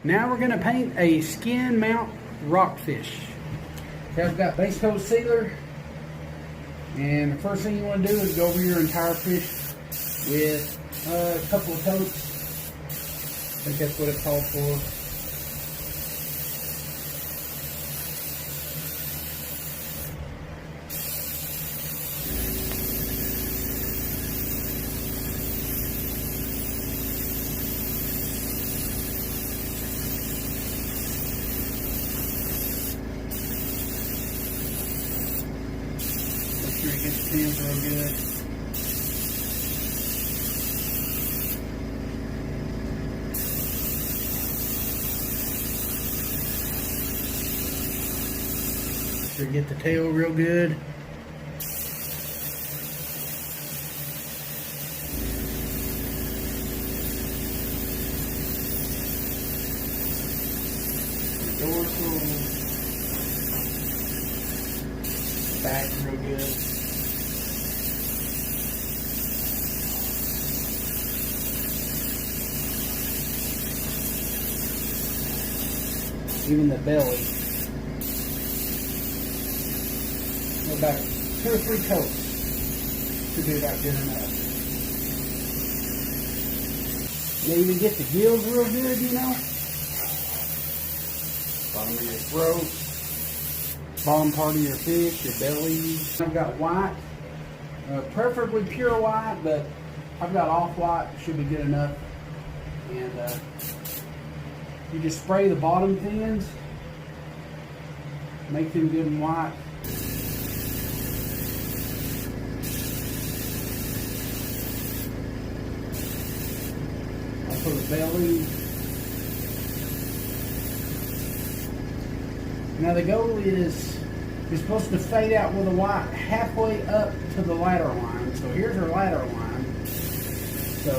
Now we're going to paint a skin mount rockfish. I've got base coat sealer, and the first thing you want to do is go over your entire fish with a couple of coats. I think that's what it's called for. Make sure you get the pins real good. Make sure you get the tail real good. The dorsal. Back real good. Even the belly. About 2 or 3 coats should be about good enough. You even get the gills real good, you know. Bottom of your throat, bottom part of your fish, your belly. I've got white, preferably pure white, but I've got off-white, should be good enough. And you just spray the bottom fins, make them good and white. For the belly. Now the goal is you're supposed to fade out with the white halfway up to the ladder line. So here's our ladder line. So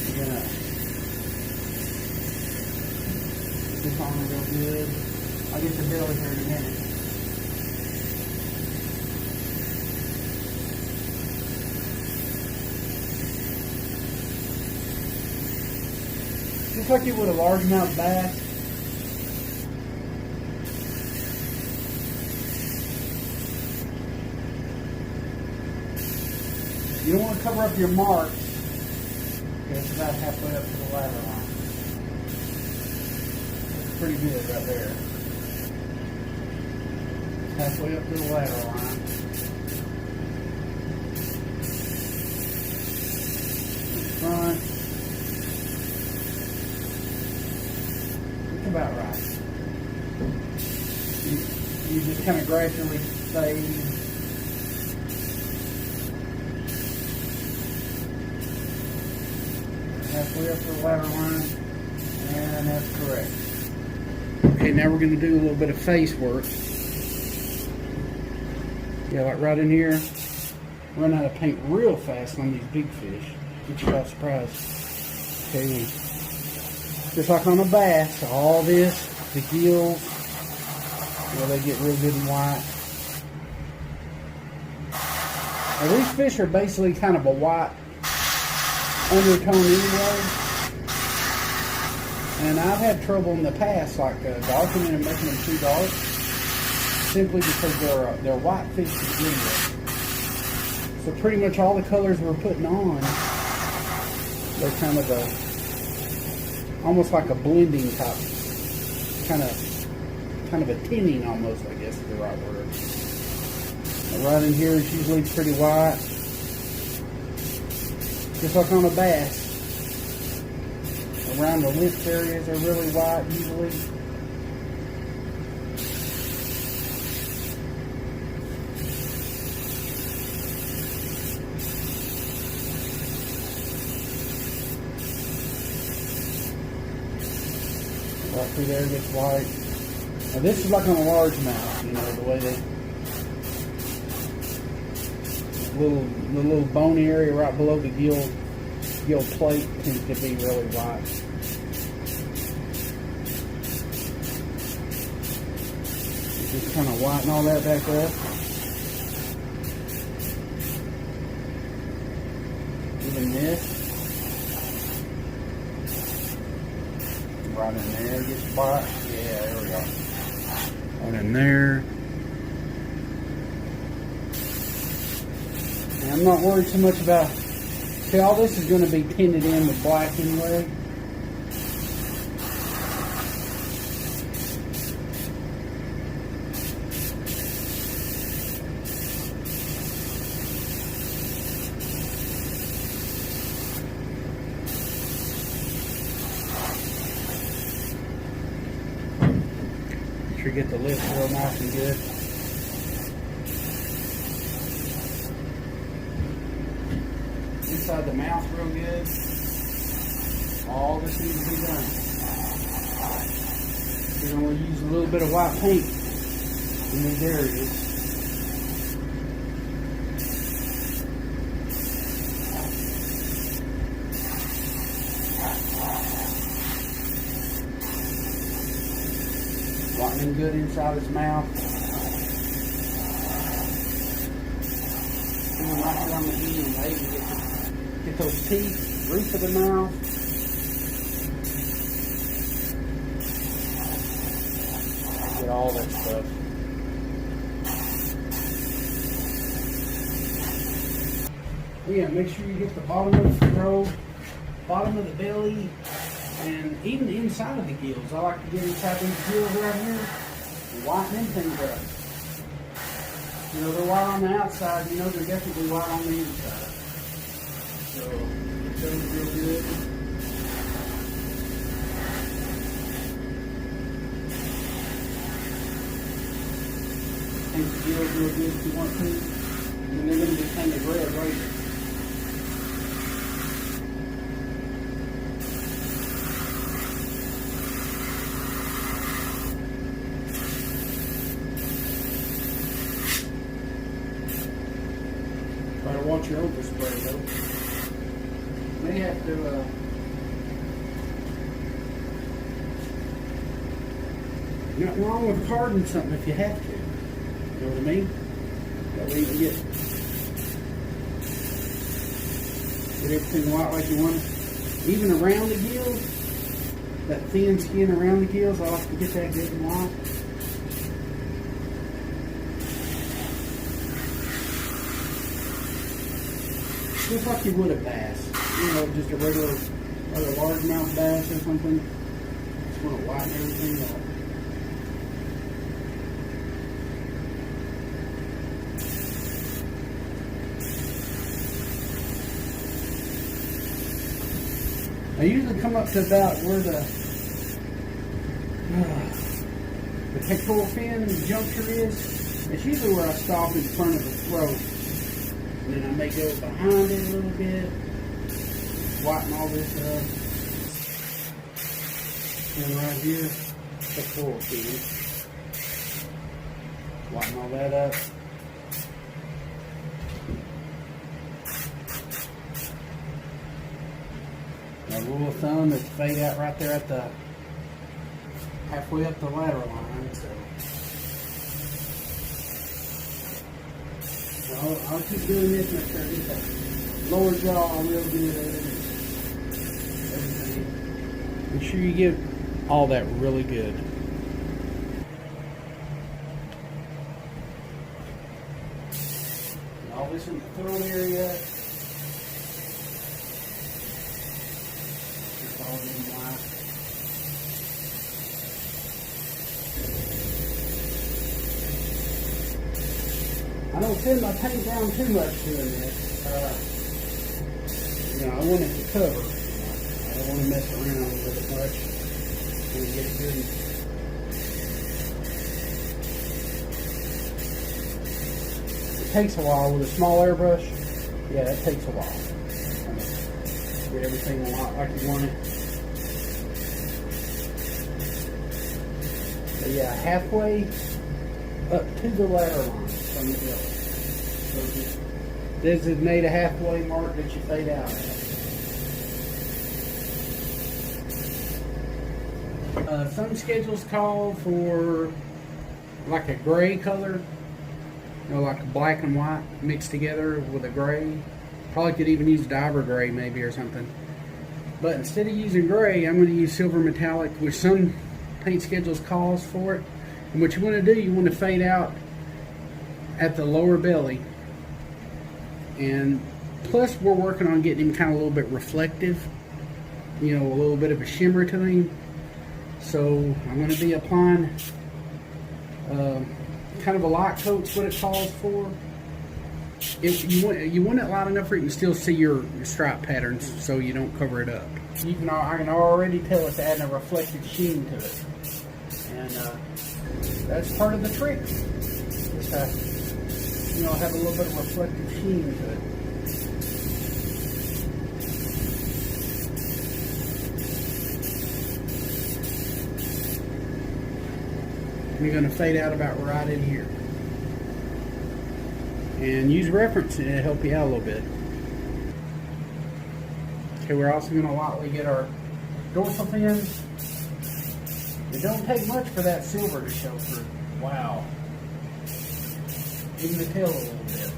you're gonna put this on real good. I'll get the belly here in a minute. Just like you would a largemouth bass. You don't want to cover up your marks. Okay, it's about halfway up to the ladder line. That's pretty good right there. Halfway up to the ladder line. Front. About right. You just kind of gradually fade. Halfway up to the ladder line, and that's correct. Okay, now we're going to do a little bit of face work. Yeah, like right in here. Run out of paint real fast on these big fish. Get you by surprise. Okay. Just like on a bass, all this, the gills, well, they get real good and white. Now, these fish are basically kind of a white undertone anyway. And I've had trouble in the past, like darkening and making them too dark, simply because they're white fish to begin with. So pretty much all the colors we're putting on, they're kind of almost like a blending type, kind of a tinning almost, I guess is the right word. And right in here is usually pretty white, just like on a bass. Around the lips areas are really white usually. Right through there gets white. Now this is like on a largemouth, you know, the way they, the little bony area right below the gill plate tends to be really white. Just kind of whiten all that back up. Even this. Right in there, gets a bite. Yeah, there we go. Right in there. And I'm not worried so much about, see, all this is going to be tinted in with black anyway. Make sure you get the lips real nice and good. Inside the mouth real good. All this needs to be done. You're going to use a little bit of white paint in these areas. Whitening good inside his mouth. And right here on the end, maybe get those teeth, roof of the mouth. Get all that stuff. Yeah, make sure you get the bottom of the throat, bottom of the belly, and even the inside of the gills. I like to get inside these gills right here and whiten them things up. You know, they're white on the outside, you know they're definitely white on the inside. So, it goes real good. Paint the gills real good if you want to. And then they're going to be painted red later. Try to watch your overspray though. May have to nothing wrong with carding something if you have to. You know what I mean? That way you can get everything white like you want it. Even around the gills, that thin skin around the gills, I like to get that good and white. Just like you would a bass. You know, just a regular largemouth bass or something. Just want to whiten everything up. I usually come up to about where the pectoral fin juncture is. It's usually where I stop in front of the throat. And then I may go behind it a little bit, whiten all this up. And right here, pectoral fin. Whiten all that up. A rule of thumb is to fade out right there at the halfway up the lateral line. So I'll keep doing this, make sure I get that lower jaw real good. Everything. Make sure you get all that really good. And all this in the throat area. All in white. I don't thin my paint down too much doing this. You know, I want it to cover. I don't want to mess around with it much. I want to get it good. It takes a while with a small airbrush. Yeah, that takes a while. Get everything like you want it. So yeah, halfway up to the lateral line from the gill. So just designate a halfway mark that you fade out at. Some schedules call for like a gray color, you know, like black and white mixed together with a gray. Probably could even use diver gray maybe or something. But instead of using gray, I'm going to use silver metallic, which some paint schedules calls for it. And what you want to do, you want to fade out at the lower belly. And plus we're working on getting him kind of a little bit reflective, you know, a little bit of a shimmer to him. So I'm going to be applying kind of a light coat's what it calls for. You want it light enough where you can still see your stripe patterns, so you don't cover it up. I can already tell it's adding a reflective sheen to it, and that's part of the trick. Just to, have a little bit of reflective sheen to it. You're going to fade out about right in here. And use reference, and it'll help you out a little bit. Okay, we're also going to lightly get our dorsal fins. It don't take much for that silver to show through. Wow. Even the tail a little bit.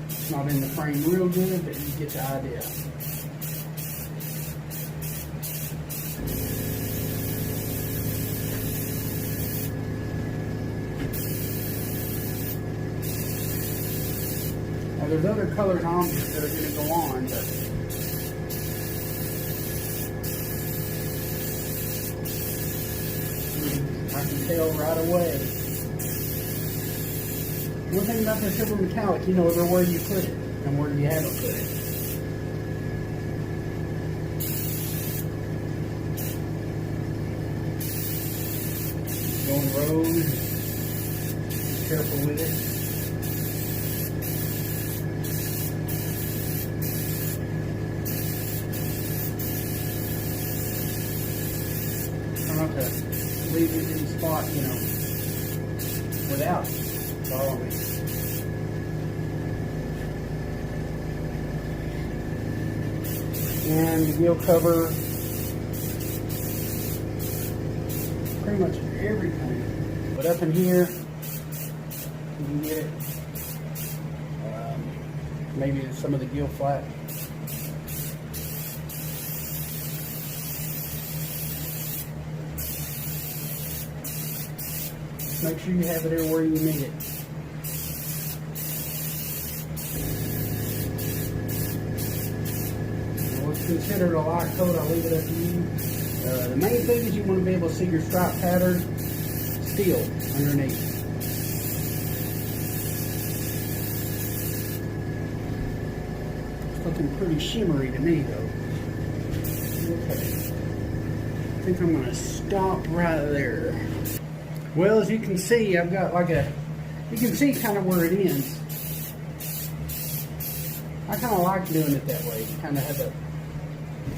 It's not in the frame real good, but you get the idea. Now, there's other colors on here that are going to go on, but I can tell right away. One thing about the silver metallic, you know everywhere you put it and where you haven't put it. Going road, be careful with it. Not to leave it in the spot, without following me. And the gill cover pretty much everything. But up in here, you can get it. Maybe some of the gill flap. Make sure you have it everywhere you need it. Now, what's considered a light coat, I'll leave it up to you. The main thing is you want to be able to see your stripe pattern still underneath. It's looking pretty shimmery to me though. Okay. I think I'm going to stop right there. Well, as you can see, I've got you can see kind of where it ends. I kind of like doing it that way. You kind of have to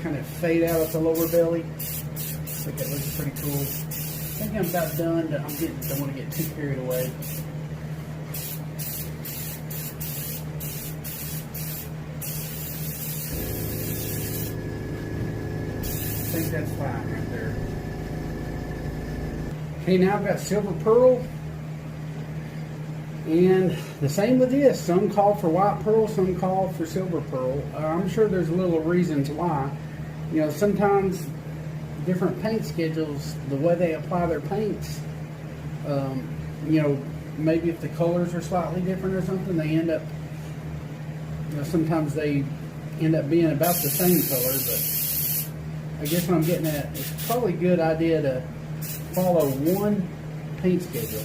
kind of fade out at the lower belly. I think that looks pretty cool. I think I'm about done, but don't want to get too carried away. I think that's fine right there. Okay, now I've got silver pearl, and the same with this. Some call for white pearl, some call for silver pearl. I'm sure there's little reasons why. Sometimes different paint schedules, the way they apply their paints, maybe if the colors are slightly different or something, they end up, sometimes they end up being about the same color, but I guess what I'm getting at, it's probably a good idea to follow one paint schedule.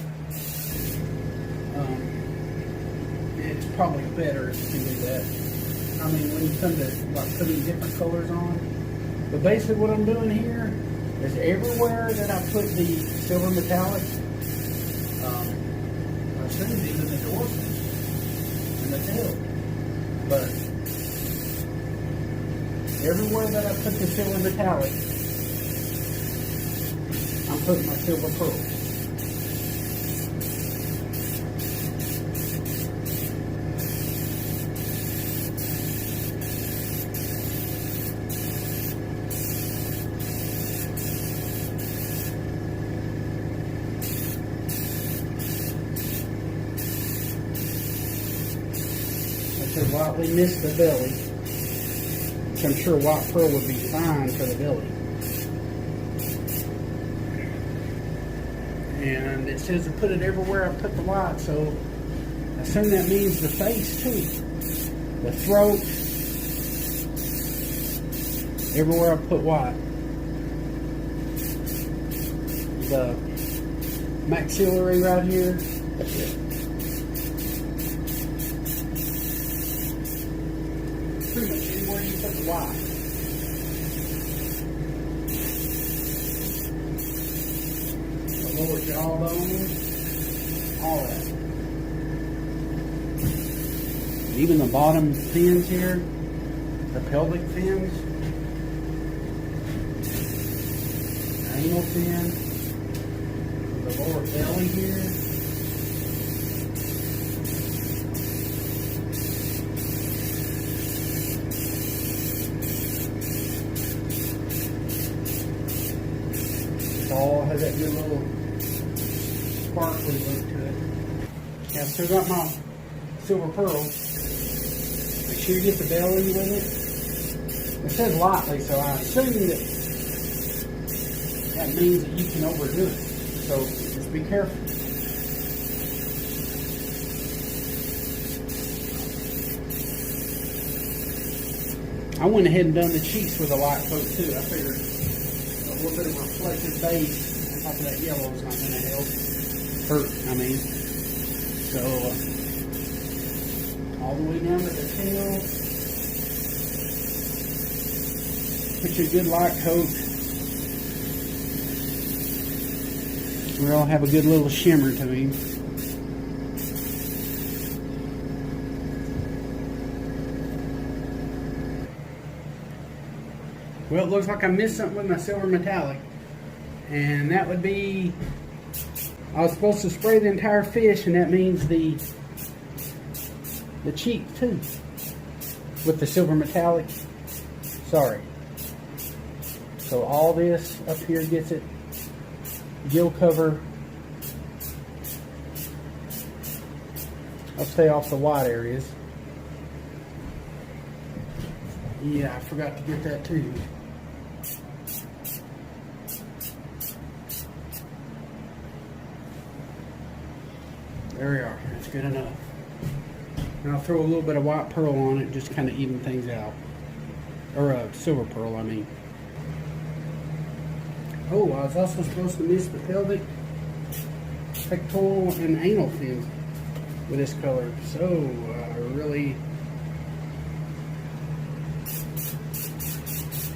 It's probably better if you can do that. I mean, when you come to putting different colors on. But basically what I'm doing here is everywhere that I put the silver metallic, I assume even the dorsal and the tail. But everywhere that I put the silver metallic, I'm putting my silver pearl. lightly mist the belly, which I'm sure white pearl would be fine for the belly. And it says to put it everywhere I put the white, so I assume that means the face too. The throat, everywhere I put white. The maxillary right here. Pretty much anywhere you put the white. The lower jawbone, all that. Even the bottom fins here, the pelvic fins, anal fin, the lower belly here. It all has that good little sparkly look to it. Yeah, I've still got my silver pearl. Make sure you get the belly with it. It says lightly, so I assume that means that you can overdo it. So just be careful. I went ahead and done the cheeks with a light coat too. I figured a little bit of reflective base on top of that yellow is not going to hurt. I mean, so all the way down to the tail. Put your good light coat. We'll have a good little shimmer to him. Well, it looks like I missed something with my silver metallic. And that would be, I was supposed to spray the entire fish, and that means the cheek too, with the silver metallic. Sorry. So all this up here gets it. Gill cover. I'll stay off the white areas. Yeah, I forgot to get that too. There we are. That's good enough. And I'll throw a little bit of white pearl on it, just kind of even things out. Or silver pearl, I mean. Oh, I was also supposed to mist the pelvic, pectoral, and anal fins with this color. So, I really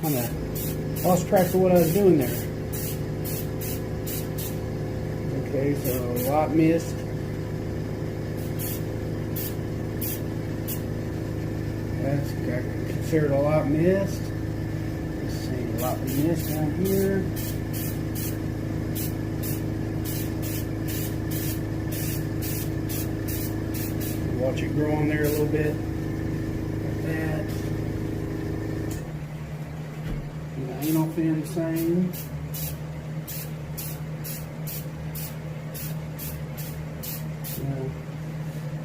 kind of lost track of what I was doing there. Okay, so light mist. That's considered a light mist. Let's see, light mist down here. Watch it grow on there a little bit, like that. And the anal fin the same.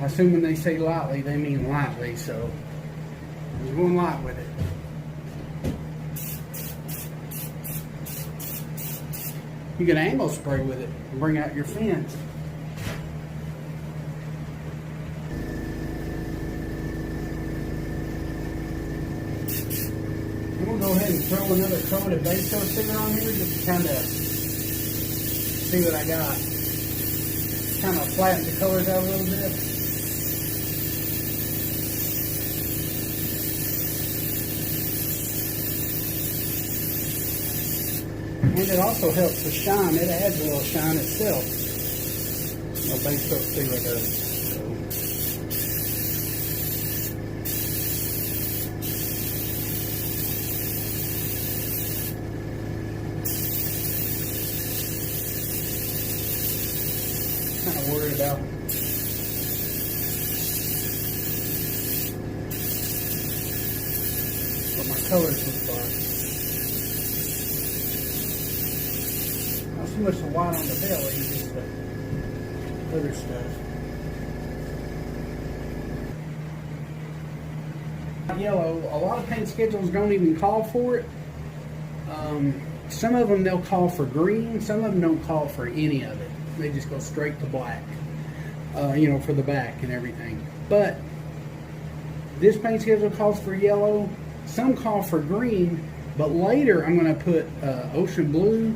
I assume when they say lightly, they mean lightly, so I'm going light with it. You can ammo spray with it and bring out your fins. I'm going to go ahead and throw another coat of base coat sticker on here just to kind of see what I got. Kind of flatten the colors out a little bit. And it also helps the shine. It adds a little shine itself. A base coat sticker does. Kind of worried about what my colors look like. Not so much the white on the belly, just the other stuff. bright yellow. A lot of paint schedules don't even call for it. Some of them they'll call for green, some of them don't call for any of it. They just go straight to black, you know, for the back and everything. But this paint schedule calls for yellow, some call for green, but later I'm going to put ocean blue,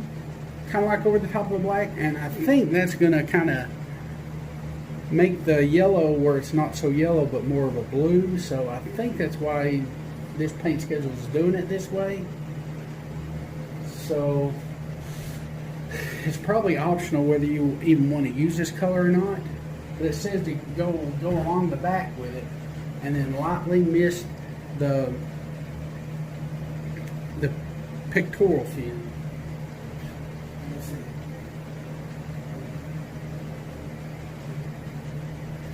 kind of like over the top of the black, and I think that's going to kind of make the yellow where it's not so yellow but more of a blue. So I think that's why this paint schedule is doing it this way. So it's probably optional whether you even want to use this color or not, but it says to go along the back with it and then lightly mist the pectoral fin.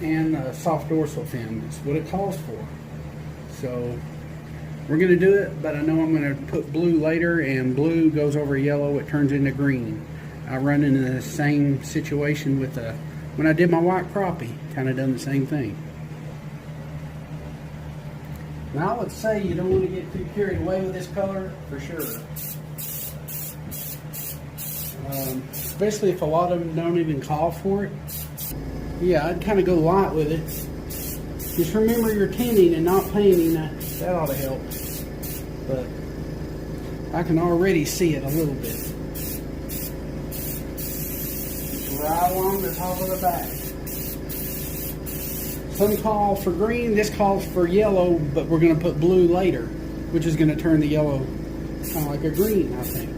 And soft dorsal fin. That's what it calls for. So we're going to do it, but I know I'm going to put blue later, and blue goes over yellow, it turns into green. I run into the same situation with when I did my white crappie, kind of done the same thing. Now I would say you don't want to get too carried away with this color, for sure. Especially if a lot of them don't even call for it. Yeah, I'd kind of go light with it. Just remember you're tinting and not painting. That ought to help. But I can already see it a little bit. It's right along the top of the back. Some call for green, this calls for yellow, but we're going to put blue later, which is going to turn the yellow kind of like a green, I think.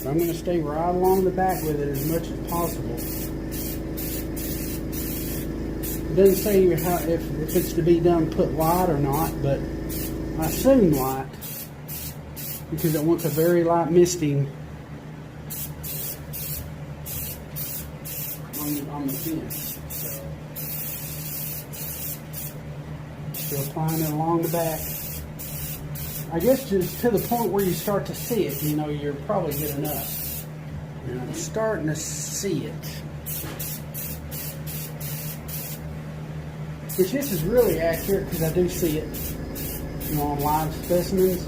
I'm going to stay right along the back with it as much as possible. It doesn't say if it's to be done put light or not, but I assume light because it wants a very light misting on the fin. So applying it along the back. I guess just to the point where you start to see it, you know, you're probably good enough. And I'm starting to see it. Which this is really accurate because I do see it, you know, on live specimens.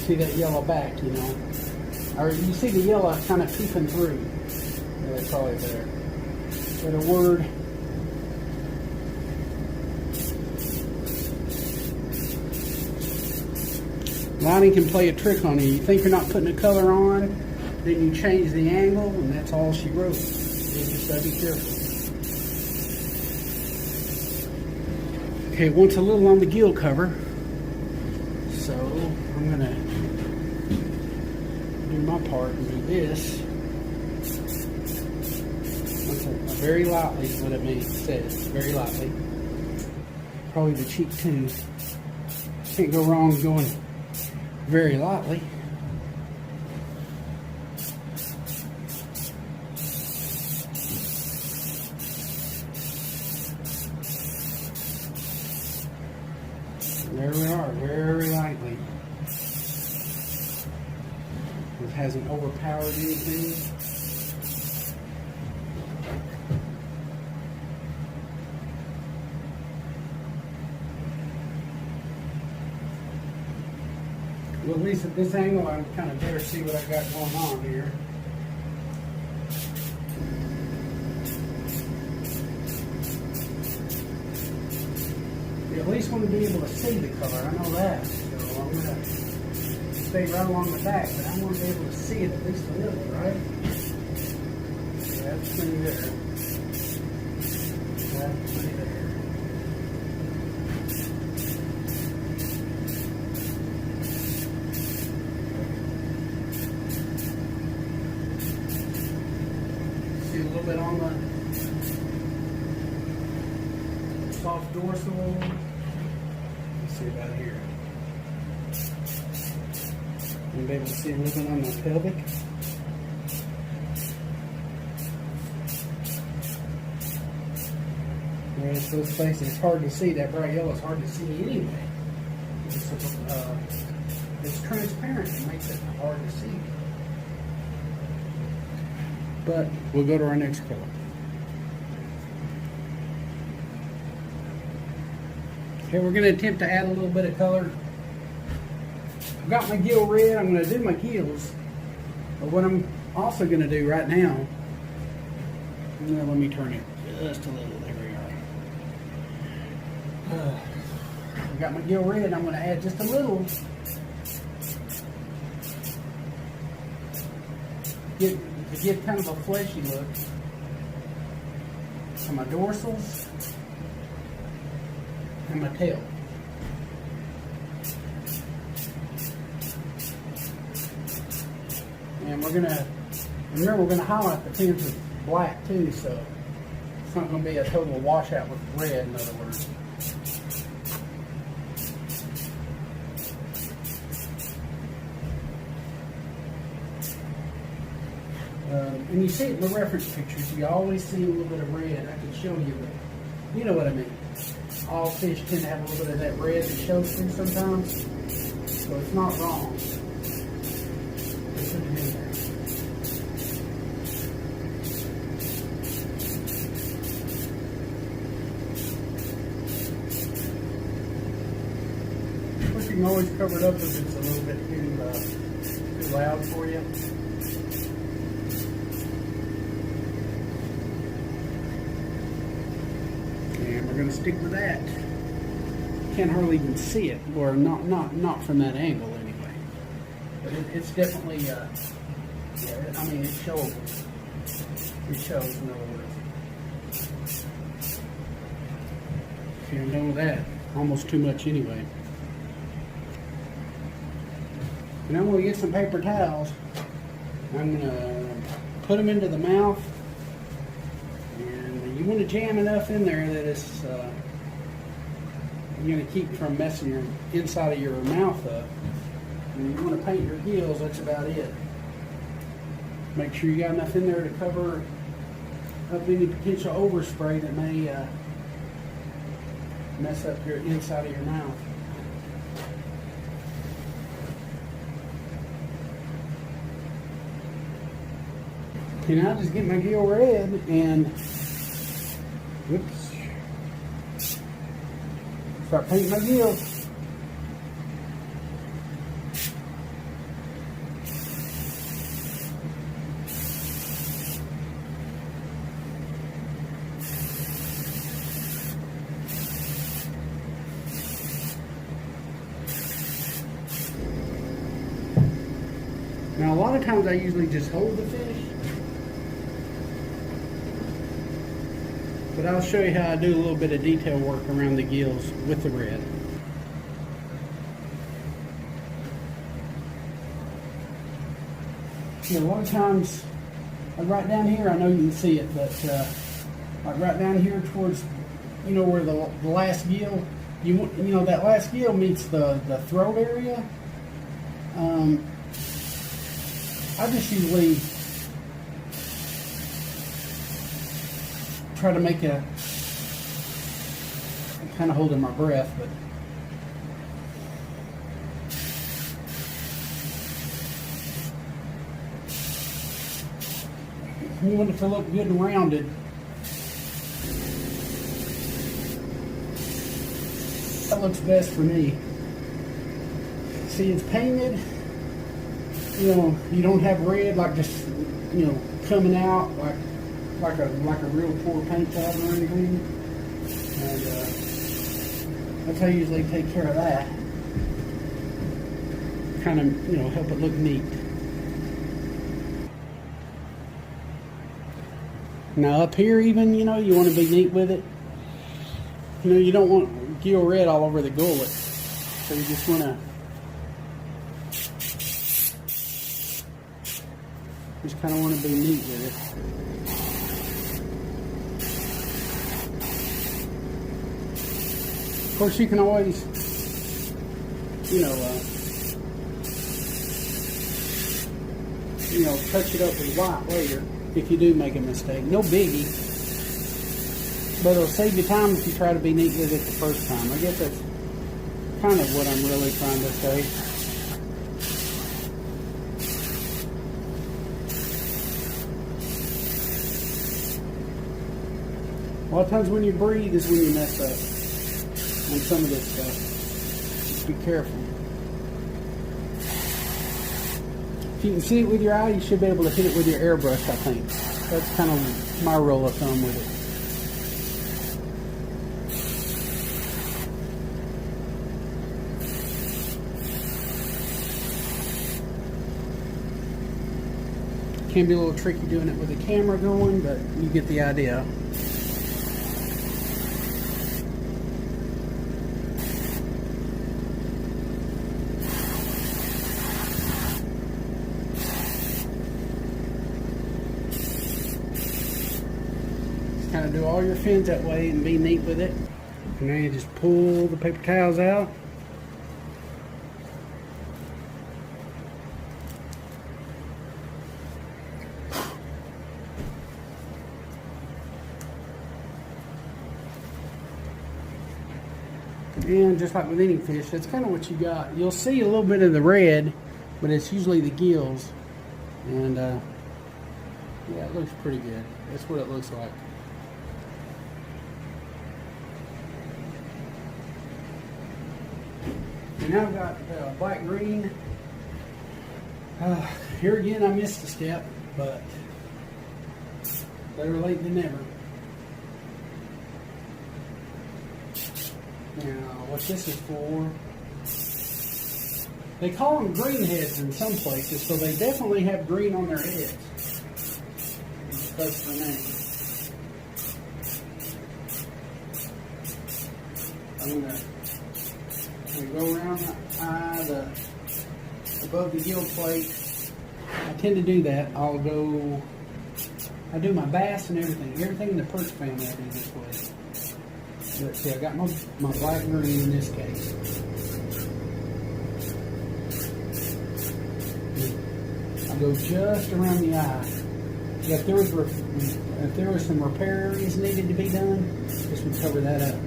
See that yellow back, you know. Or you see the yellow kind of peeping through. Yeah, it's probably there. But a word. Lighting can play a trick on you. You think you're not putting a color on, then you change the angle, and that's all she wrote. You just gotta be careful. Okay, it wants a little on the gill cover, so I'm gonna do my part and do this. Very lightly is what it means. It says very lightly. Probably the cheek too. Can't go wrong going very lightly. There we are, very lightly. It hasn't overpowered anything. Well, at least at this angle, I kind of better see what I got going on here. You at least want to be able to see the color. I know that. So I'm going to stay right along the back, but I want to be able to see it at least a little, right? Yeah, that's pretty there. That's pretty there. See a little bit on the soft dorsal. Let's see about here. You'll be able to see a little bit on the pelvic. Whereas those places, it's hard to see. That bright yellow is hard to see anyway. It's transparent. It makes it hard to see. but we'll go to our next color. Okay, we're going to attempt to add a little bit of color. I've got my gill red. I'm going to do my gills. But what I'm also going to do right now, let me turn it just a little. There we are. I've got my gill red. I'm going to add just a little. To give kind of a fleshy look to my dorsals and my tail. And we're gonna remember we're gonna highlight the pins with black too, so it's not gonna be a total washout with red, in other words. And you see it in the reference pictures, you always see a little bit of red. I can show you, but you know what I mean. All fish tend to have a little bit of that red that shows through sometimes, so it's not wrong. Put it in there. Of course, you can always cover it up if it's a little bit too loud for you. And we're going to stick with that. Can't hardly even see it, or not from that angle anyway. But it's definitely, yeah, I mean, it shows. It shows, in other words. Okay, I'm done with that. Almost too much anyway. And I'm going to get some paper towels. I'm going to put them into the mouth. You want to jam enough in there that it's you're going to keep from messing your inside of your mouth up. And you want to paint your gills, that's about it. Make sure you got enough in there to cover up any potential overspray that may mess up your inside of your mouth. And I'll just get my gill red and start painting my gills. Now a lot of times I usually just hold the fish. But I'll show you how I do a little bit of detail work around the gills with the red. You know, a lot of times, like right down here, I know you can see it, but like right down here towards, you know, where the last gill, you know, that last gill meets the throat area. I just usually try to make I'm kind of holding my breath, but you want it to look good and rounded. That looks best for me. See, it's painted. You know, you don't have red like just, you know, coming out like a real poor paint job or anything. And that's how I usually take care of that. Kind of, you know, help it look neat. Now up here even, you know, you want to be neat with it. You know, you don't want gill red all over the gullet. So you just want to kind of want to be neat with it. Of course, you can always, you know, touch it up with white later if you do make a mistake. No biggie, but it'll save you time if you try to be neat with it the first time. I guess that's kind of what I'm really trying to say. A lot of times when you breathe is when you mess up on some of this stuff. Just be careful. If you can see it with your eye, you should be able to hit it with your airbrush, I think. That's kind of my rule of thumb with it. Can be a little tricky doing it with the camera going, but you get the idea. Just kind of do all your fins that way and be neat with it. And now you just pull the paper towels out. And just like with any fish, that's kind of what you got. You'll see a little bit of the red, but it's usually the gills. And yeah, it looks pretty good. That's what it looks like. And now I've got black green. Here again, I missed a step, but better late than never. Now, what this is for, they call them green heads in some places, so they definitely have green on their heads. That's the name. I'm gonna go around the eye, above the gill plate. I tend to do that. I do my bass and everything in the perch family I do this way. But see, I got my black green in this case. I go just around the eye. If there was some repair areas needed to be done, this would cover that up.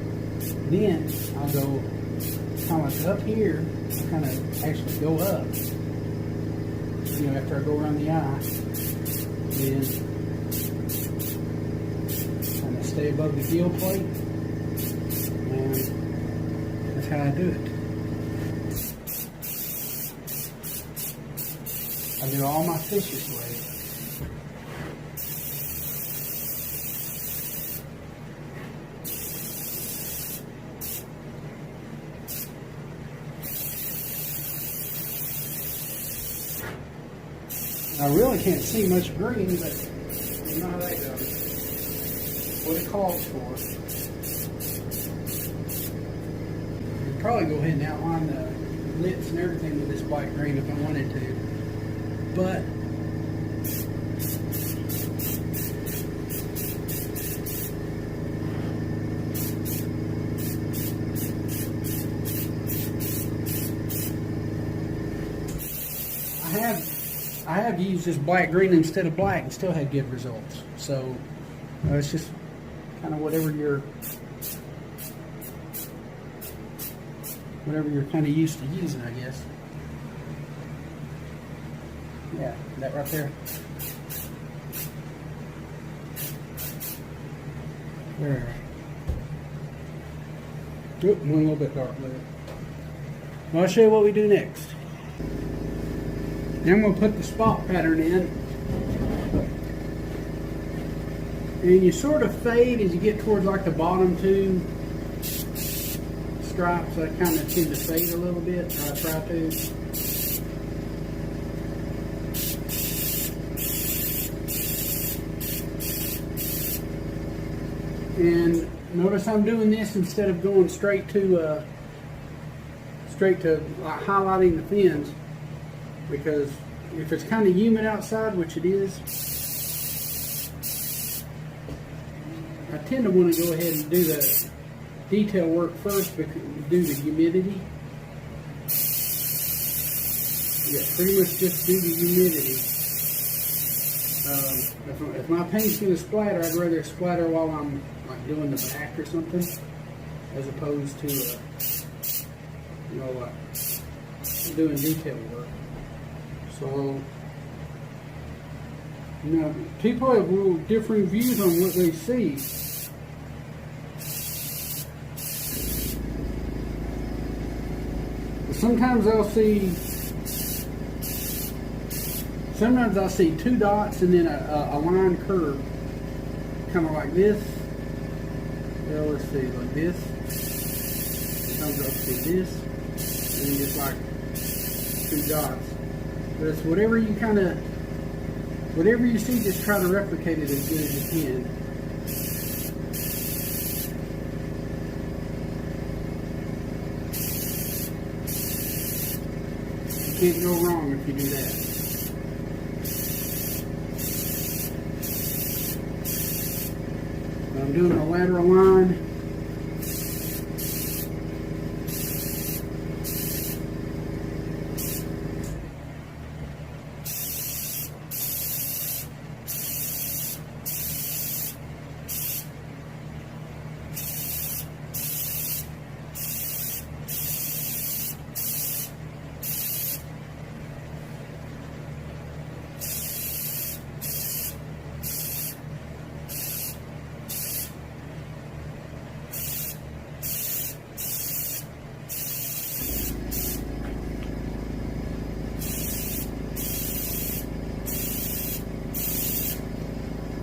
Then I'll go kind of like up here. I kind of actually go up. You know, after I go around the eye, then kind of stay above the gill plate. And that's how I do it. I do all my fish this way. I really can't see much green, but you know how that goes. What it calls for. Probably go ahead and outline the lips and everything with this black green if I wanted to, but I have used this black green instead of black and still had good results. So it's just kind of whatever you're kind of used to using, I guess. Yeah, that right there. There. Oop, one a little bit dark there. Well, I'll show you what we do next. Now I'm going to put the spot pattern in. And you sort of fade as you get towards like the bottom two stripes. I kind of tend to fade a little bit, or I try to. And notice I'm doing this instead of going straight to like highlighting the fins, because if it's kind of humid outside, which it is, I tend to want to go ahead and do the detail work first due to humidity. Yeah, pretty much just due to humidity. If my paint's going to splatter, I'd rather it splatter while I'm like doing the back or something, as opposed to doing detail work. So, people have differing views on what they see. Sometimes I'll see 2 dots and then a line curve, kind of like this. Well, let's see, like this. Sometimes I'll see this, and then just like 2 dots. But it's whatever you see, just try to replicate it as good as you can. You can't go wrong if you do that. I'm doing a lateral line.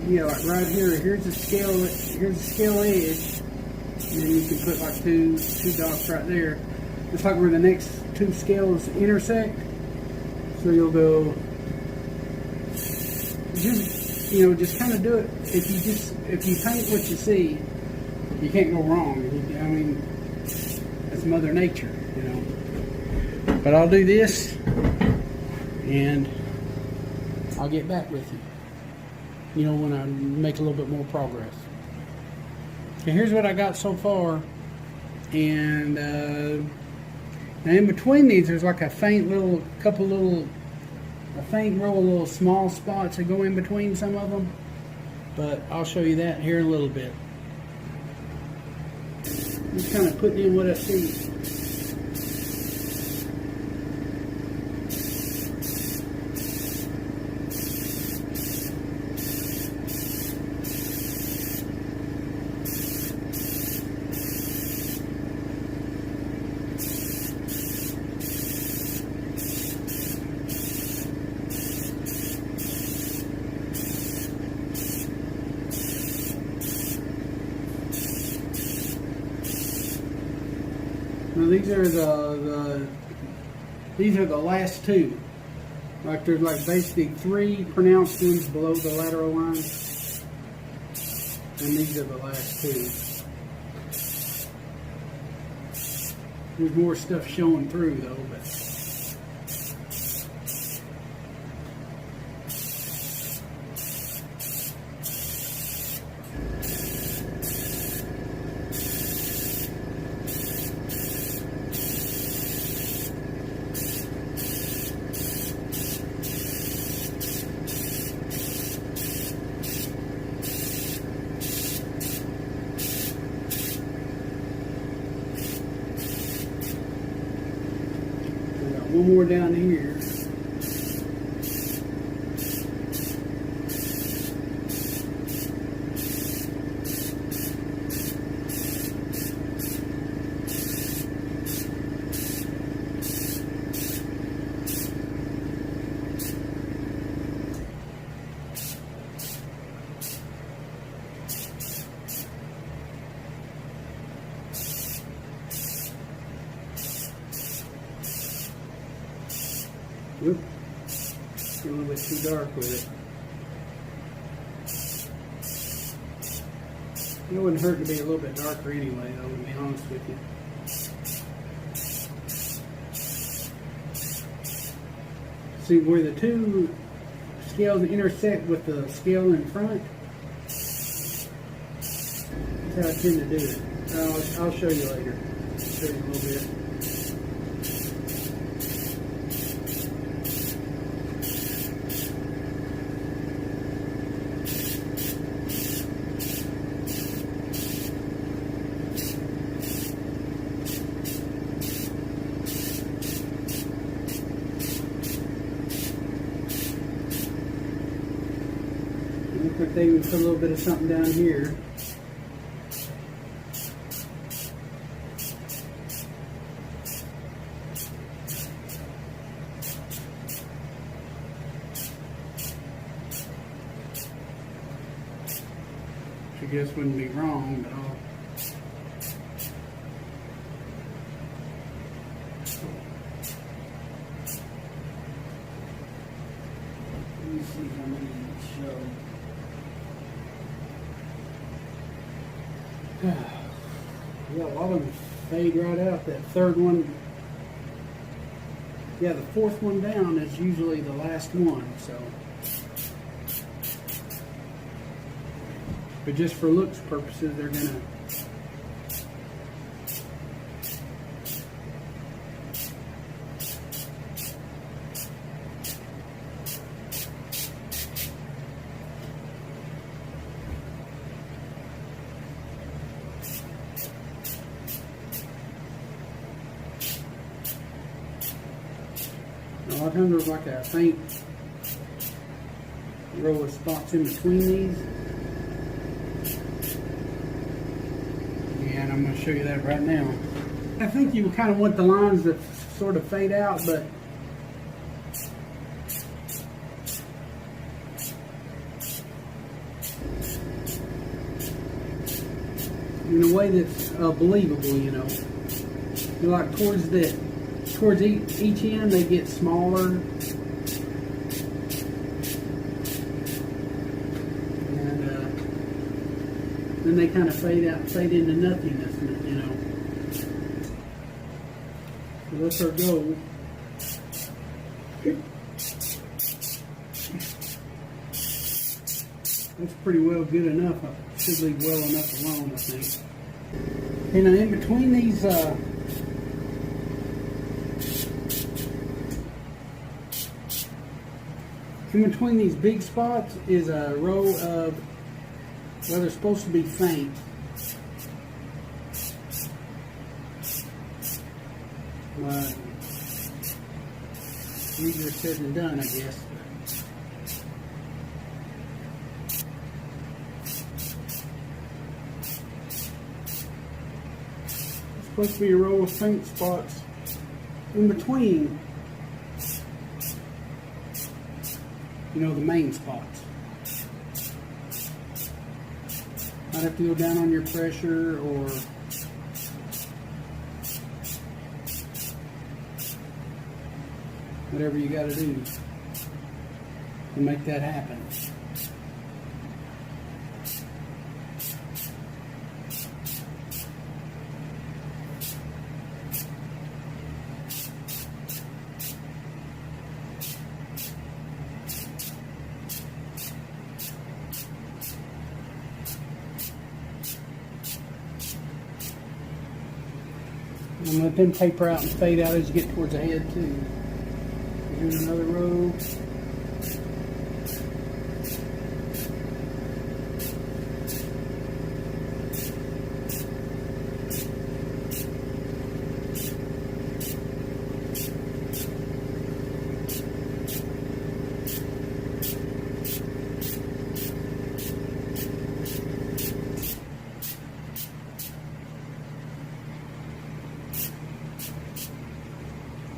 Yeah, like right here, here's the scale edge, and then you can put like two dots right there. It's like where the next 2 scales intersect. So you'll go, just kind of do it. If you paint what you see, you can't go wrong. I mean, that's Mother Nature, But I'll do this, and I'll get back with you. When I make a little bit more progress. Okay, here's what I got so far. And now in between these, there's like a faint row of little small spots that go in between some of them. But I'll show you that here in a little bit. Just kind of putting in what I see. Now these are the last 2. Like there's like basically 3 pronounced ones below the lateral line, and these are the last 2. There's more stuff showing through though, but. One more down here. Whoop. A little bit too dark with it. It wouldn't hurt to be a little bit darker anyway, though, to be honest with you. See where the 2 scales intersect with the scale in front? That's how I tend to do it. I'll show you later. I'll show you a little bit. Looks like they even put a little bit of something down here. I guess wouldn't be wrong, but let me see how many show. Yeah, a lot of them fade right out. That third one, yeah, the fourth one down is usually the last one, so. But just for looks purposes, they're gonna a lot of times there's like a faint row of spots in between these. And I'm going to show you that right now. I think you kind of want the lines to sort of fade out, but in a way that's believable, you know. Like towards each end, they get smaller. Then they kind of fade into nothingness, you know. So that's our goal. That's pretty well good enough. I should leave well enough alone, I think. And in between these, in between these big spots is a row of, well, they're supposed to be faint. But easier said than done, I guess. It's supposed to be a row of faint spots in between, you know, the main spots. Might have to go down on your pressure or whatever you got to do to make that happen. I'm going to let them taper out and fade out as you get towards the head too. Here's another row.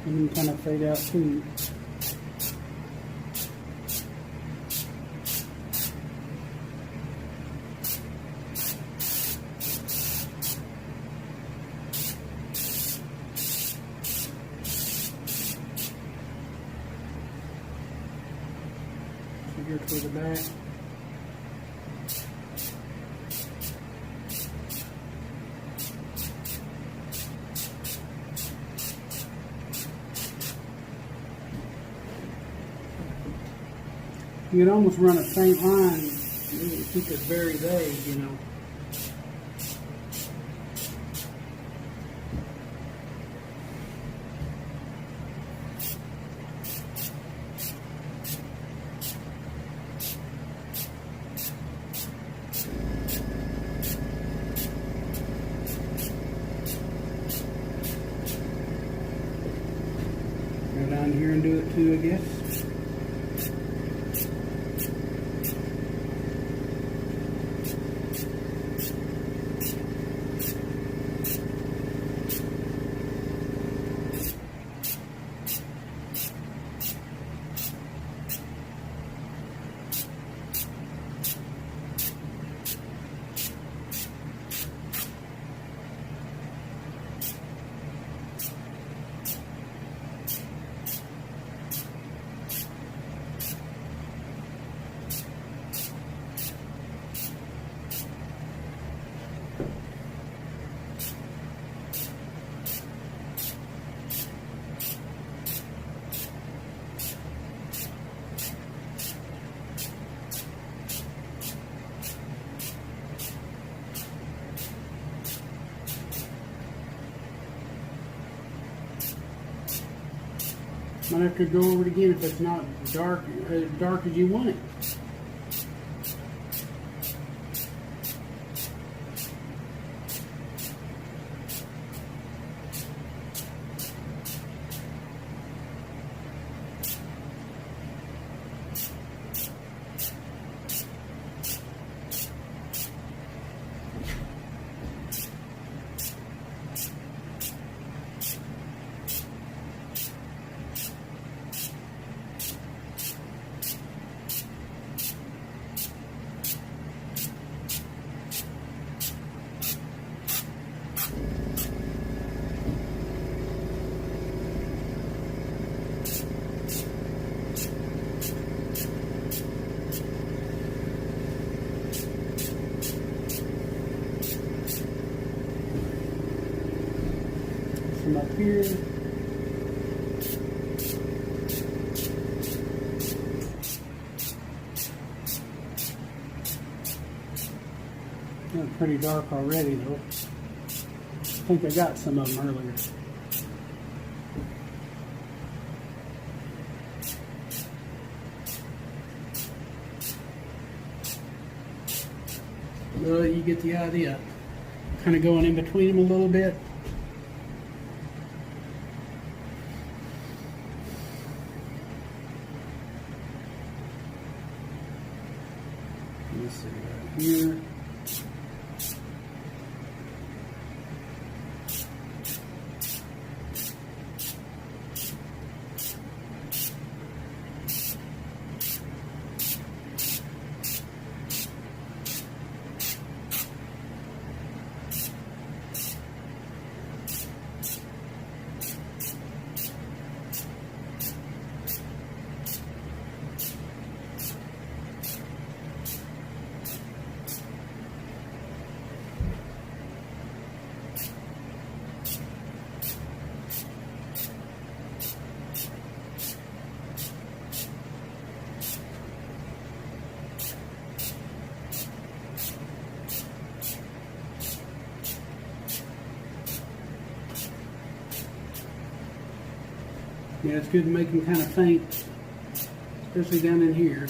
And then kind of fade out too. So here toward the back. You can almost run a faint line and keep it very vague, you know. Go down here and do it too, I guess. Might have to go over it again if it's not dark as you want it. From up here. They're pretty dark already though. I think I got some of them earlier. Well, you get the idea. Kind of going in between them a little bit. Let's see right here. Yeah, it's good to make them kind of faint, especially down in here.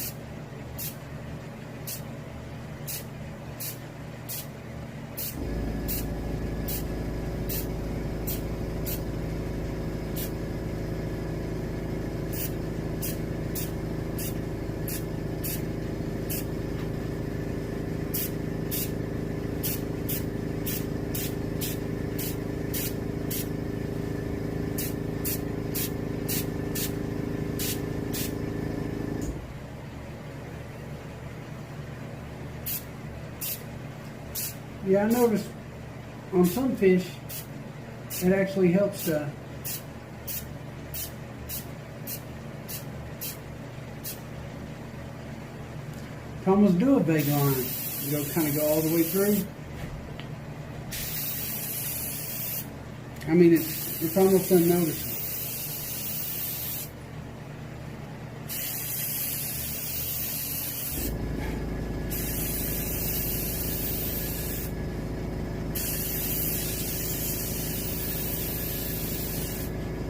Yeah, I noticed on some fish it actually helps to almost do a vague line. You kind of go all the way through. I mean, it's almost unnoticeable.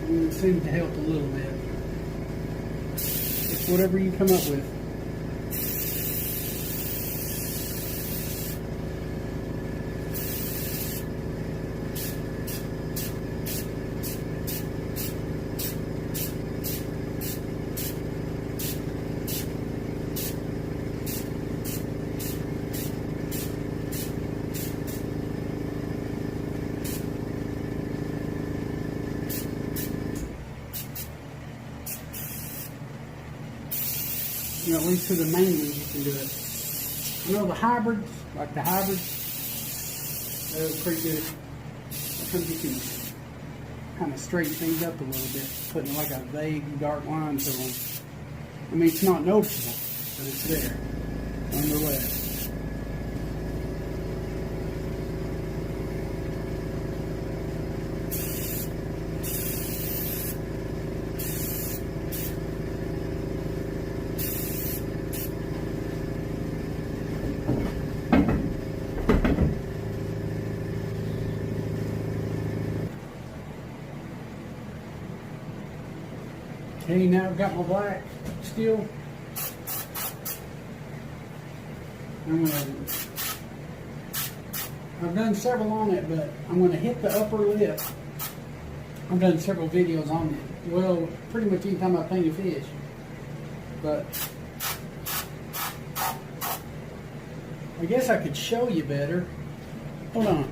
It seems to help a little bit. It's whatever you come up with. You know, at least to the main ones you can do it. You know, the hybrids, like the hybrids, they're pretty good. Sometimes you can kind of straighten things up a little bit, putting like a vague dark line to them. I mean, it's not noticeable, but it's there, nonetheless. Okay, now I've got my black still. I've done several on it, but I'm going to hit the upper lip. I've done several videos on it. Well, pretty much any time I paint a fish. But I guess I could show you better. Hold on.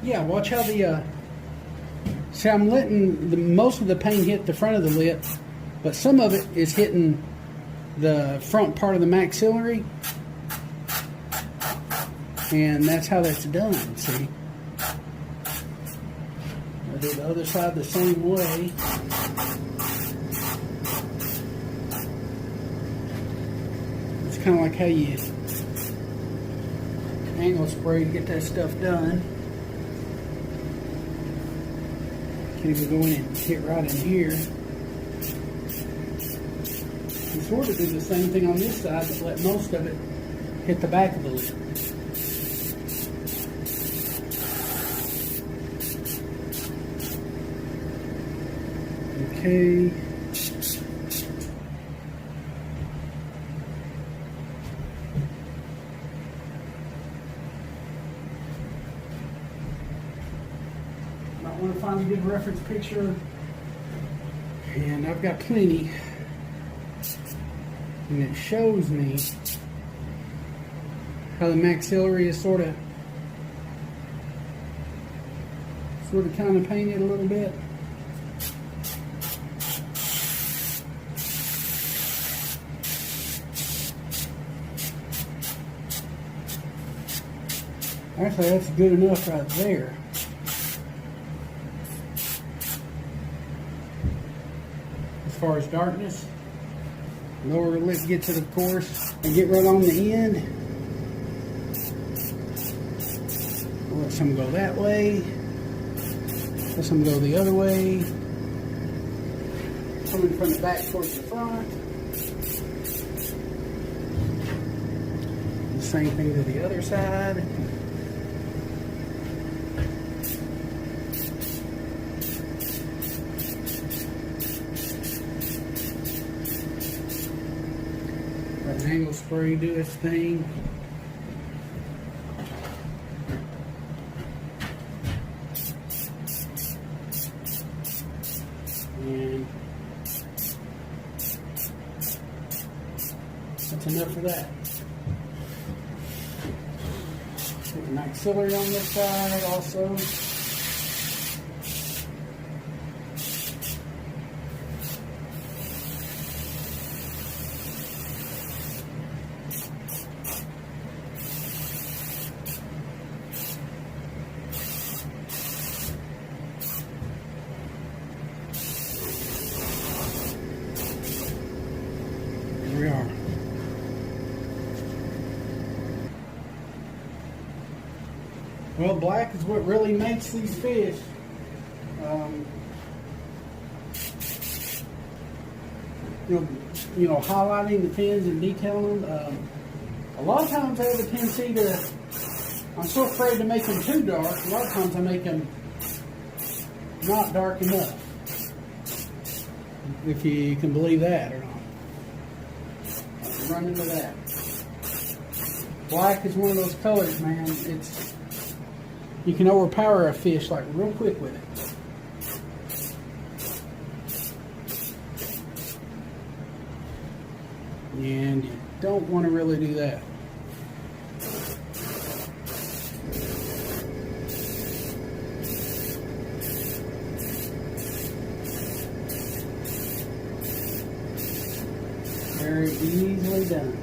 Yeah, watch how the see, I'm letting most of the paint hit the front of the lip, but some of it is hitting the front part of the maxillary, and that's how that's done. See, I do the other side the same way. It's kind of like how you angle spray to get that stuff done. Can even go in and hit right in here. And sort of do the same thing on this side, but let most of it hit the back of the lip. Okay. Might want to find a good reference picture, and I've got plenty. And it shows me how the maxillary is sort of kind of painted a little bit. Actually, that's good enough right there. As far as darkness, lower lip gets it, of course, and get right on the end. I'll let some go that way. Let some go the other way. Coming from the back towards the front. The same thing to the other side. Angle spray do its thing. And that's enough of that. Put the maxillary on this side also. We are. Well, black is what really makes these fish. You know, highlighting the fins and detailing them. A lot of times I have a tendency to, I'm so afraid to make them too dark. A lot of times I make them not dark enough. If you can believe that or not. Run into that. Black is one of those colors, man. You can overpower a fish like real quick with it. And you don't want to really do that. Very easily done.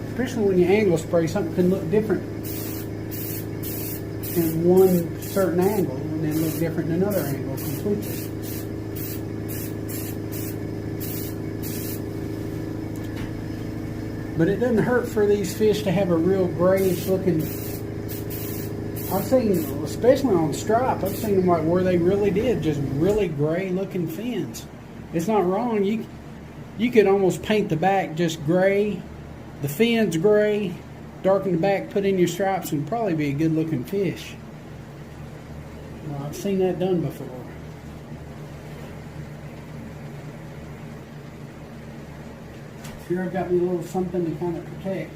Especially when you angle spray, something can look different in one certain angle and then look different in another angle completely. But it doesn't hurt for these fish to have a real grayish looking. I've seen, especially on stripe, I've seen them like where they really did just really gray looking fins. It's not wrong. You could almost paint the back just gray, the fins gray, darken the back, put in your stripes, and probably be a good looking fish. Well, I've seen that done before. Here I've got me a little something to kind of protect.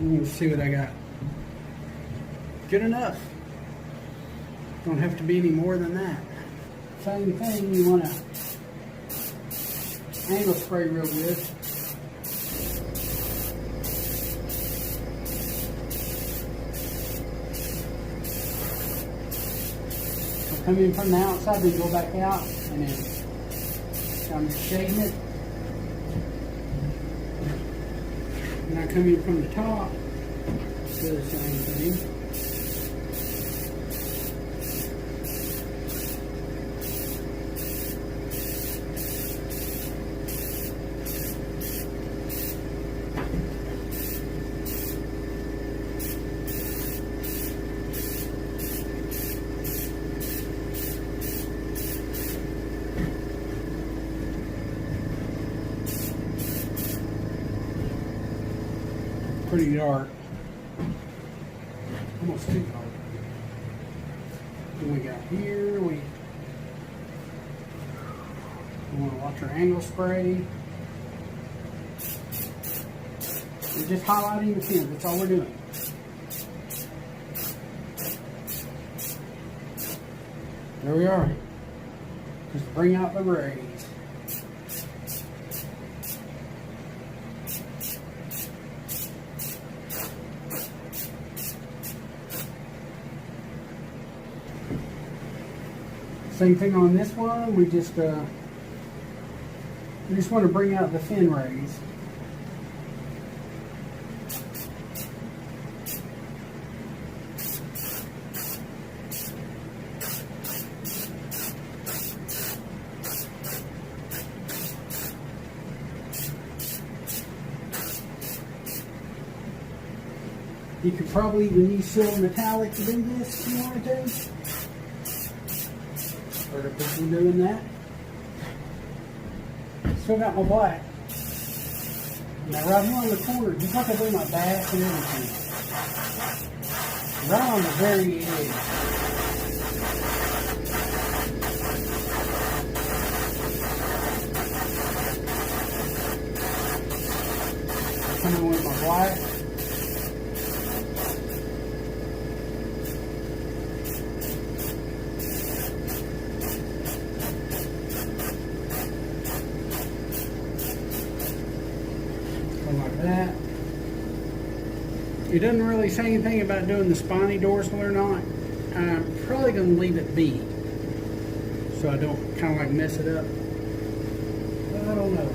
Let's see what I got. Good enough. Don't have to be any more than that. Same thing, you want to angle spray real good. So come in from the outside, then go back out, and then I'm shading it. And I come in from the top, do the same thing. Pretty dark. Almost too dark. Then we got here, we want to watch our angle spray. We're just highlighting the fins, that's all we're doing. There we are. Just bring out the rays. Same thing on this one. We just want to bring out the fin rays. You could probably even use silver metallic to do this if you wanted to. Heard of people doing that. Still got my black. Now right here on the corner, just like I do my bass and everything. Right on the very edge. Coming with my black. That. It doesn't really say anything about doing the spiny dorsal or not. I'm probably going to leave it be, so I don't kind of like mess it up. But I don't know.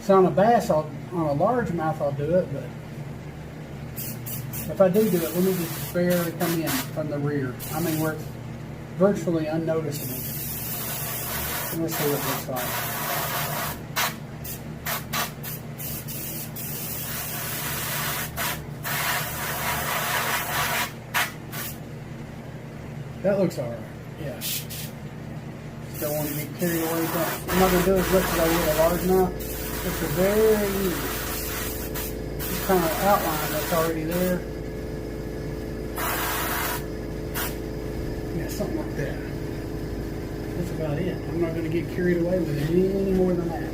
So on a bass, on a largemouth, I'll do it, but if I do it, let me just barely come in from the rear. I mean, where it's virtually unnoticeable. Let's see what it looks like. That looks alright, yeah. Don't want to get carried away with that. I'm not going to do as much as I would a largemouth. It's a very easy. Just kind of outline that's already there. Yeah, something like that. That's about it. I'm not going to get carried away with it any more than that.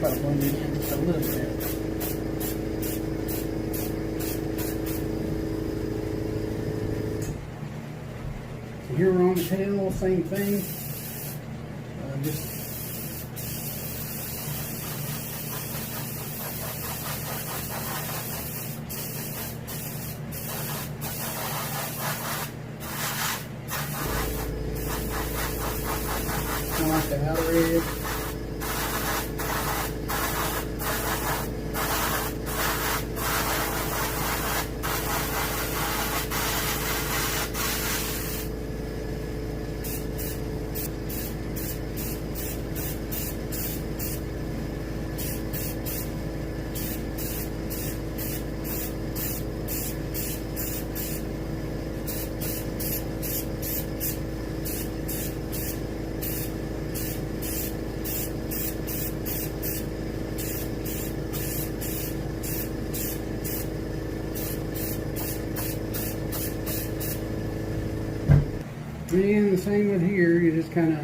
Try to blend it in just a little bit. So here we're on the tail, same thing. Just kind of like the outer edge. And the same with here, you just kind of,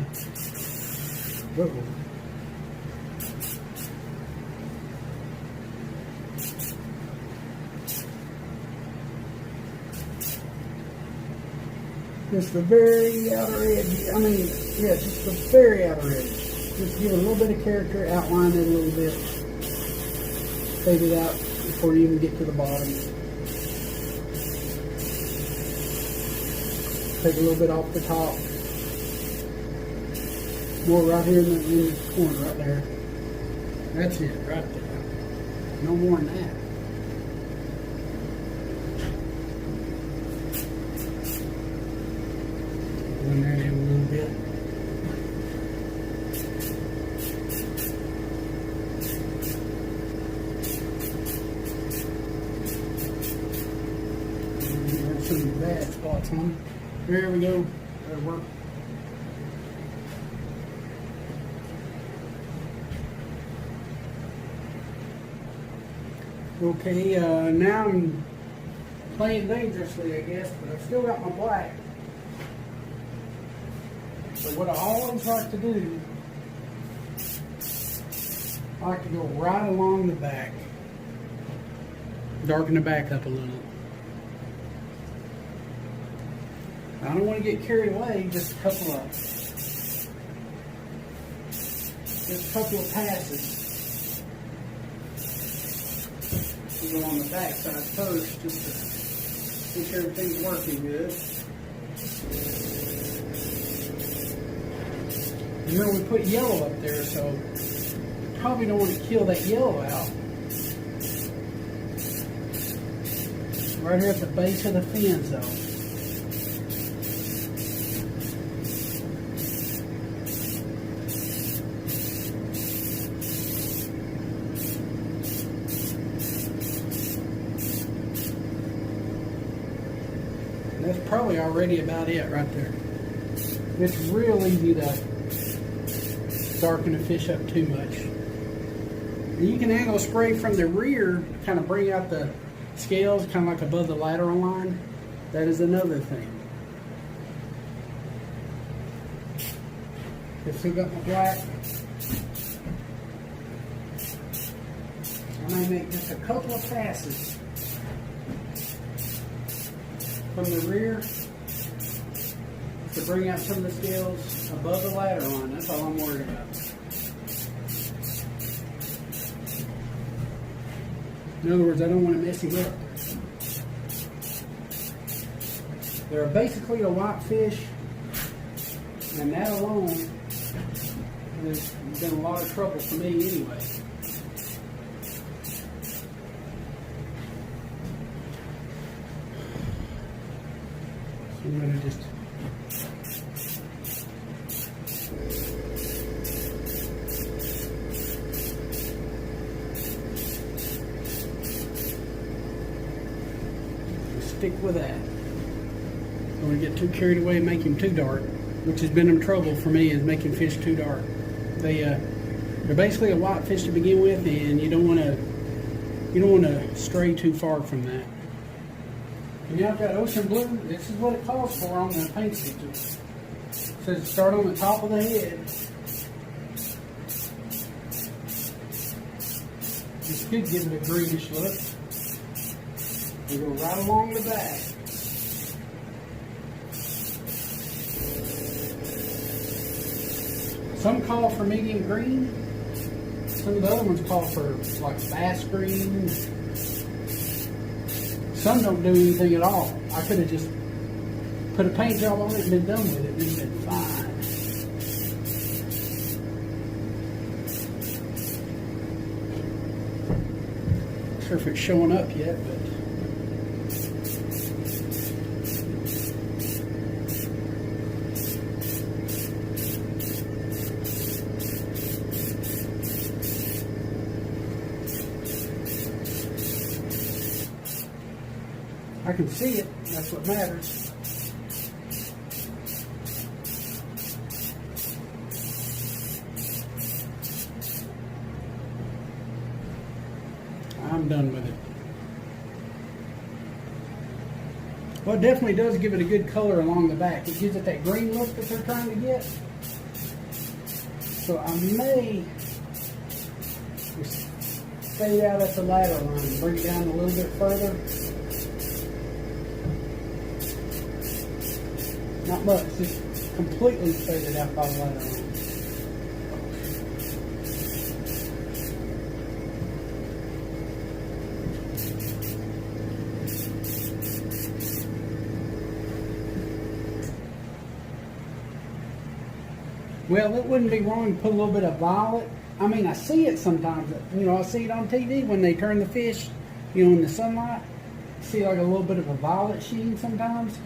just the very outer edge. I mean, yeah, just the very outer edge. Just give it a little bit of character, outline it a little bit, fade it out before you even get to the bottom. Take a little bit off the top. More right here in the corner, right there. That's it, right there. No more than that. Blend that in a little bit. There's some bad spots on it. There we go. That'll work. Okay, now I'm playing dangerously, I guess, but I've still got my black. So what I always like to do, I like to go right along the back. Darken the back up a little. I don't want to get carried away, just a couple of passes. We'll go on the back side first, just to make sure everything's working good. Remember, we put yellow up there, so probably don't want to kill that yellow out. Right here at the base of the fins, though. That's probably already about it right there. It's real easy to darken the fish up too much. And you can angle spray from the rear to kind of bring out the scales, kind of like above the lateral line. That is another thing. I've still got my black. I may make just a couple of passes from the rear to bring out some of the scales above the ladder line. That's all I'm worried about. In other words, I don't want to mess it up. They're basically a white fish, and that alone has been a lot of trouble for me anyway. I'm going to just stick with that. Don't want to get too carried away and make him too dark, which has been in trouble for me, is making fish too dark. They're basically a white fish to begin with, and you don't want to stray too far from that. And now I've got ocean blue. This is what it calls for on the paint picture. It says start on the top of the head. This could give it a greenish look. We go right along the back. Some call for medium green. Some of the other ones call for like bass green. Some don't do anything at all. I could have just put a paint job on it and been done with it. It's been fine. Not sure if it's showing up yet, but I can see it. That's what matters. I'm done with it. Well, it definitely does give it a good color along the back. It gives it that green look that they're trying to get. So I may just fade out at the ladder line and bring it down a little bit further. Not much, just completely faded out by the ladder line. Well, it wouldn't be wrong to put a little bit of violet. I mean, I see it sometimes. You know, I see it on TV when they turn the fish, you know, in the sunlight. I see like a little bit of a violet sheen sometimes.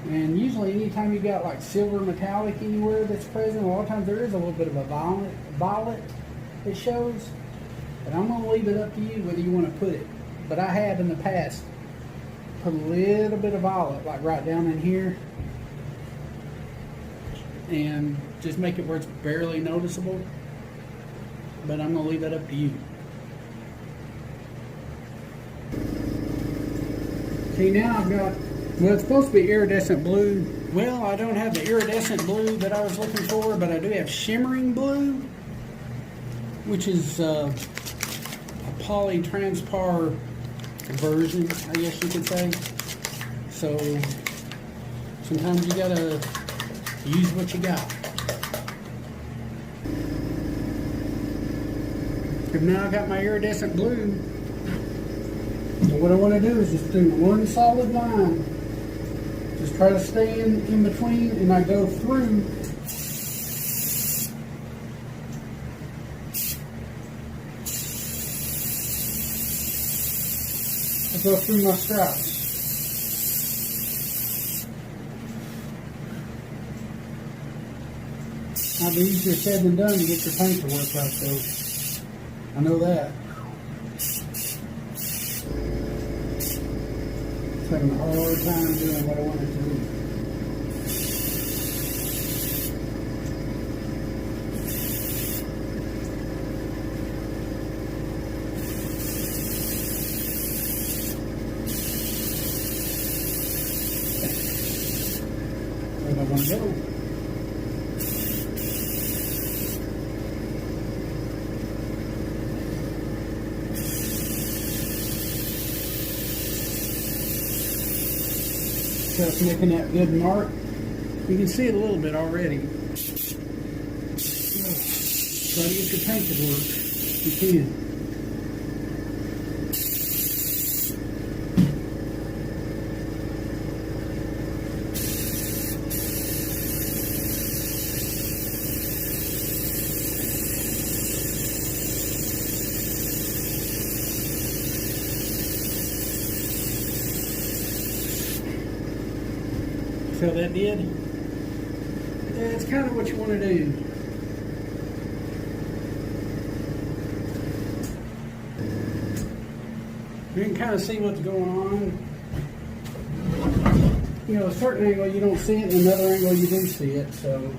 And usually anytime you got like silver metallic anywhere that's present, a lot of times there is a little bit of a violet that shows. But I'm going to leave it up to you whether you want to put it. But I have in the past put a little bit of violet, like right down in here. And just make it where it's barely noticeable. But I'm going to leave that up to you. See, now I've got, well, it's supposed to be iridescent blue. Well, I don't have the iridescent blue that I was looking for, but I do have shimmering blue, which is a polytranspar version, I guess you could say. So sometimes you gotta use what you got. And now I got my iridescent blue. So what I want to do is just do one solid line. Just try to stay in between, and I go through. I go through my stripes. Might be easier said than done to get your paint to work out, though. I know that. It's having a hard time doing what I wanted to do. Where do I want to go? Just making that good mark. You can see it a little bit already. Try to get your paint to work if you can. See how that did? That's kind of what you want to do. You can kind of see what's going on. You know, a certain angle you don't see it, and another angle you do see it, so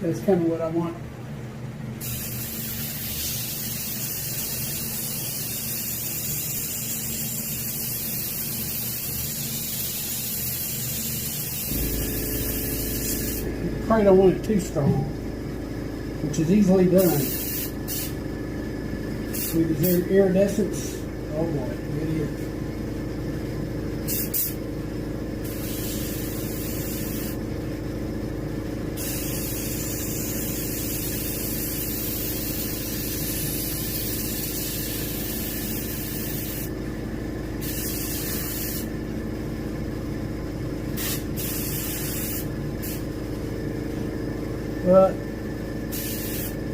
that's kind of what I want. Probably don't want it too strong, which is easily done with the iridescence. Oh boy, it is. But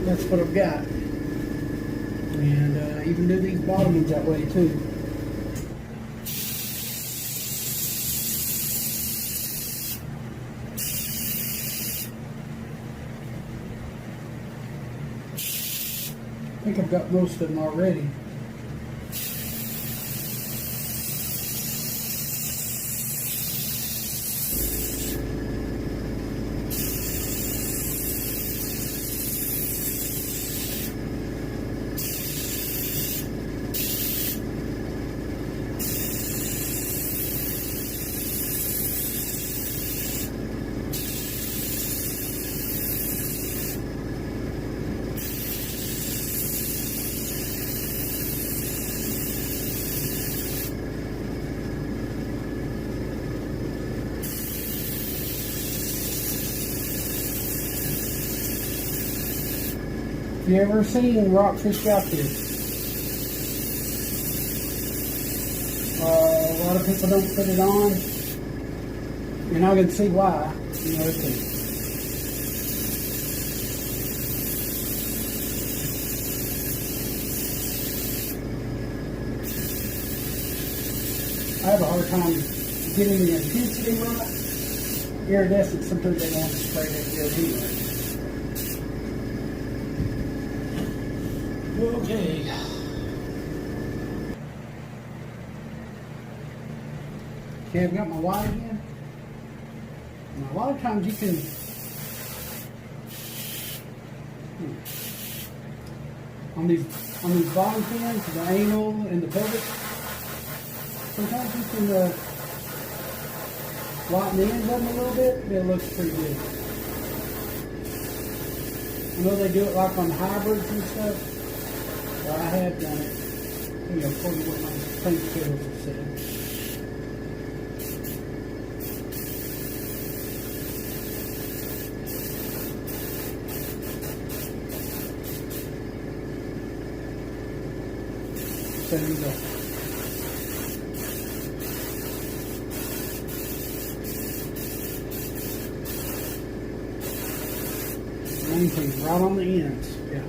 that's what I've got. And even do these bottom ones that way too. I think I've got most of them already. you ever seen Rockfish got this? A lot of people don't put it on. You're not going to see why. You know, I have a hard time getting the intensity right. Iridescent, sometimes they want to spray that good anyway. Okay. Okay, I've got my white again. And a lot of times you can on these bottom pins, the anal and the pelvic, sometimes you can lighten the ends of them a little bit, and it looks pretty good. I know they do it like on hybrids and stuff, but I have done it, you know, according to what my paint skills have said. So there you go. Main thing, right on the ends. Yeah.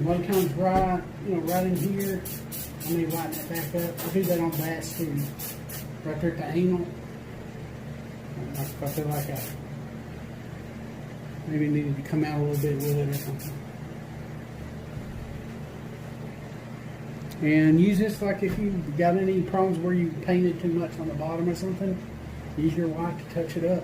When it comes right, you know, right in here, I may lighten it back up. I do that on bass too. Right there at the anal. I feel like I maybe needed to come out a little bit with it or something. And use this like if you got any problems where you painted too much on the bottom or something, use your white to touch it up.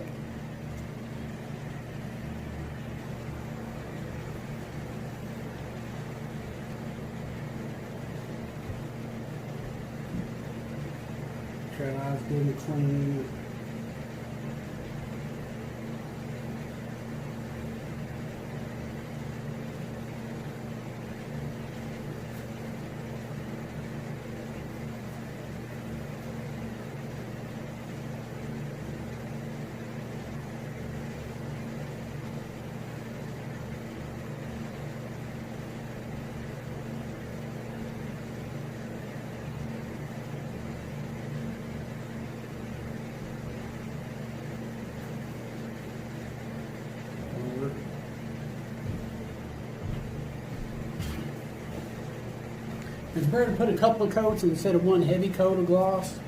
Try it out good and clean. It's better to put a couple of coats instead of one heavy coat of gloss.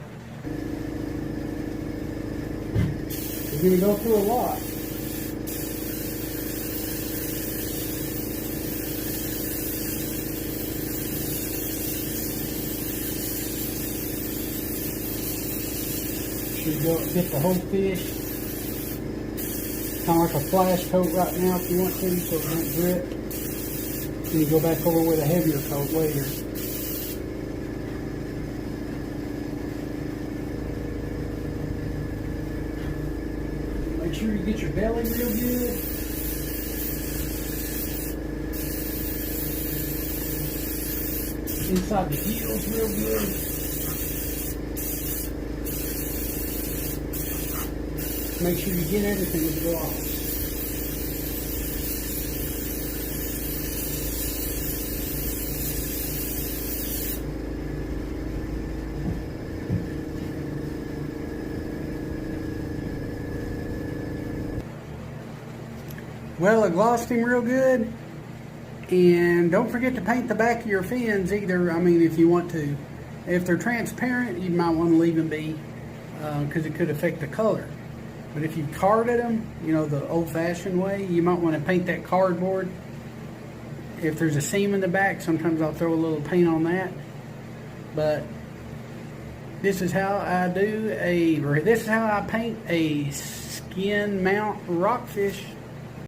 You're going to go through a lot. Should go get the whole fish. Kind of like a flash coat right now if you want to, so it won't drip. Then you go back over with a heavier coat later. Make sure you get your belly real good. Inside the gills real good. Make sure you get everything with the gloss. Well, I glossed him real good. And don't forget to paint the back of your fins either, I mean, if you want to. If they're transparent, you might want to leave them be, because it could affect the color. But if you carded them, you know, the old-fashioned way, you might want to paint that cardboard. If there's a seam in the back, sometimes I'll throw a little paint on that. But this is how I paint a skin mount rockfish